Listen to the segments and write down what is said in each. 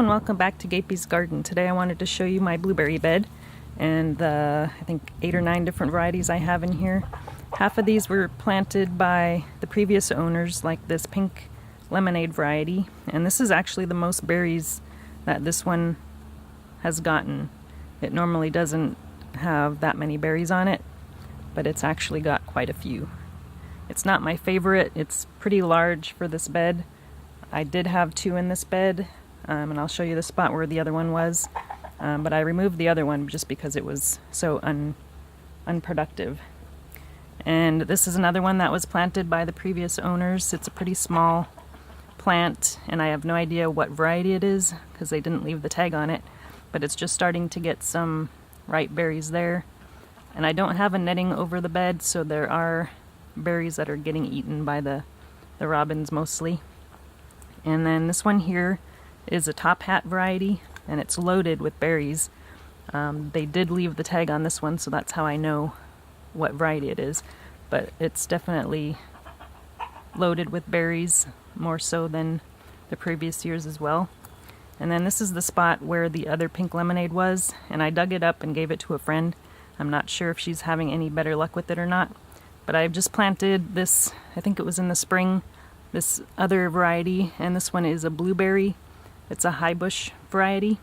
and welcome back to Gapey's Garden. Today I wanted to show you my blueberry bed and the, I think 8 or 9 different varieties I have in here. Half of these were planted by the previous owners, like this pink lemonade variety, and this is actually the most berries that this one has gotten. It normally doesn't have that many berries on it, but it's actually got quite a few. It's not my favorite. It's pretty large for this bed. I did have 2 in this bed, and I'll show you the spot where the other one was, but I removed the other one just because it was so unproductive. And this is another one that was planted by the previous owners. It's a pretty small plant, and I have no idea what variety it is because they didn't leave the tag on it, but it's just starting to get some ripe berries there. And I don't have a netting over the bed, so there are berries that are getting eaten by the robins mostly. And then this one here is a top hat variety, and it's loaded with berries. They did leave the tag on this one, so that's how I know what variety it is, but it's definitely loaded with berries, more so than the previous years as well. And then this is the spot where the other pink lemonade was, and I dug it up and gave it to a friend. I'm not sure if she's having any better luck with it or not, but I've just planted this, I think it was in the spring, this other variety, and this one is a blueberry. It's a high bush variety,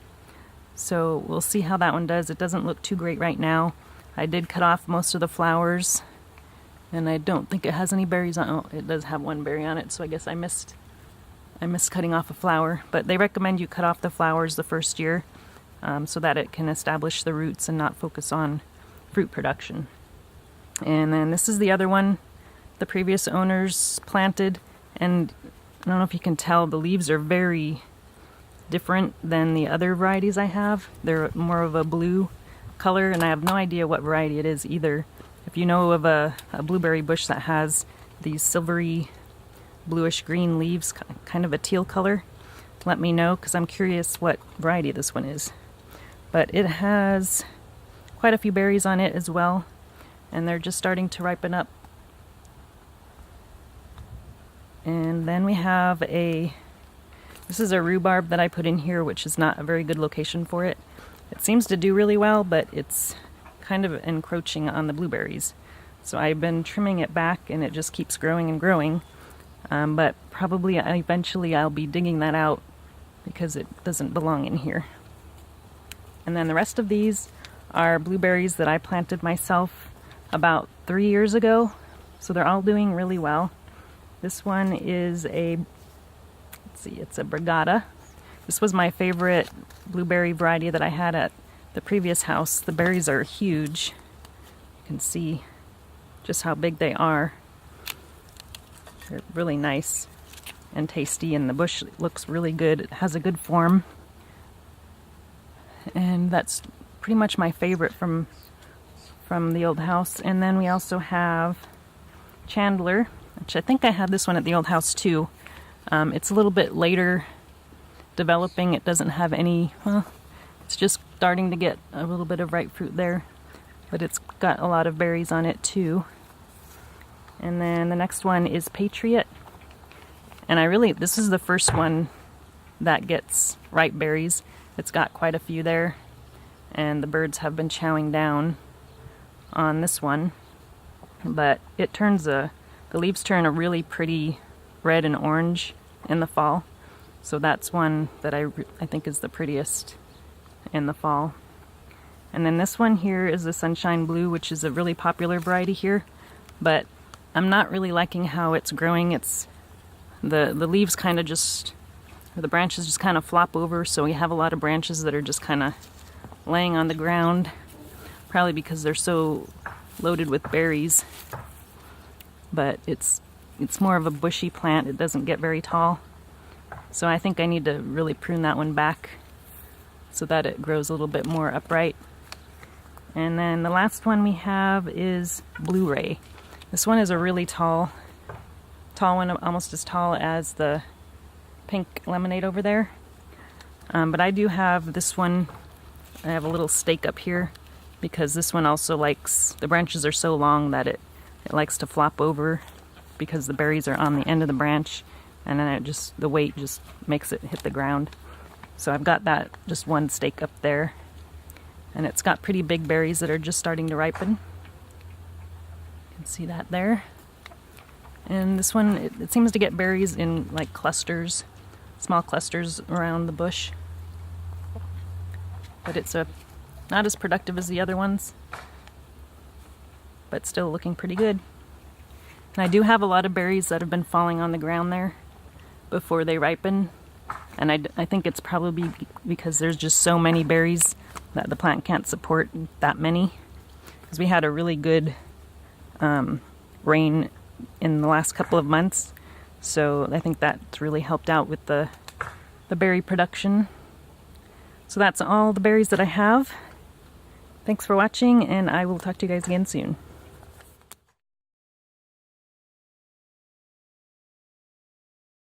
so we'll see how that one does. It doesn't look too great right now. I did cut off most of the flowers, and I don't think it has any berries on. Oh, it does have one berry on it, so I guess I missed cutting off a flower. But they recommend you cut off the flowers the first year, so that it can establish the roots and not focus on fruit production. And then this is the other one the previous owners planted, and I don't know if you can tell, the leaves are very different than the other varieties I have. They're more of a blue color, and I have no idea what variety it is either. If you know of a blueberry bush that has these silvery bluish green leaves, kind of a teal color, let me know, because I'm curious what variety this one is. But it has quite a few berries on it as well, and they're just starting to ripen up. And then we have this is a rhubarb that I put in here, which is not a very good location for it. It seems to do really well, but it's kind of encroaching on the blueberries. So I've been trimming it back, and it just keeps growing and growing. But probably eventually I'll be digging that out because it doesn't belong in here. And then the rest of these are blueberries that I planted myself about 3 years ago. So they're all doing really well. This one is it's a Brigada. This was my favorite blueberry variety that I had at the previous house. The berries are huge. You can see just how big they are. They're really nice and tasty, and the bush looks really good. It has a good form. And that's pretty much my favorite from the old house. And then we also have Chandler, which I think I had this one at the old house too. It's a little bit later developing. It doesn't have any, well, it's just starting to get a little bit of ripe fruit there, but it's got a lot of berries on it too. And then the next one is Patriot, and this is the first one that gets ripe berries. It's got quite a few there, and the birds have been chowing down on this one, but it turns the leaves turn a really pretty red and orange in the fall. So that's one that I think is the prettiest in the fall. And then this one here is the Sunshine Blue, which is a really popular variety here, but I'm not really liking how it's growing. It's the leaves kind of just, or the branches just kind of flop over, so we have a lot of branches that are just kind of laying on the ground, probably because they're so loaded with berries. But it's more of a bushy plant. It doesn't get very tall. So I think I need to really prune that one back so that it grows a little bit more upright. And then the last one we have is Blu-ray. This one is a really tall one, almost as tall as the pink lemonade over there. But I do have this one. I have a little stake up here because this one also likes, the branches are so long that it likes to flop over because the berries are on the end of the branch, and then the weight just makes it hit the ground. So I've got that just one stake up there, and it's got pretty big berries that are just starting to ripen. You can see that there. And this one, it seems to get berries in like clusters, small clusters around the bush. But it's not as productive as the other ones, but still looking pretty good. And I do have a lot of berries that have been falling on the ground there before they ripen. And I think it's probably because there's just so many berries that the plant can't support that many. Because we had a really good rain in the last couple of months. So I think that's really helped out with the berry production. So that's all the berries that I have. Thanks for watching, and I will talk to you guys again soon.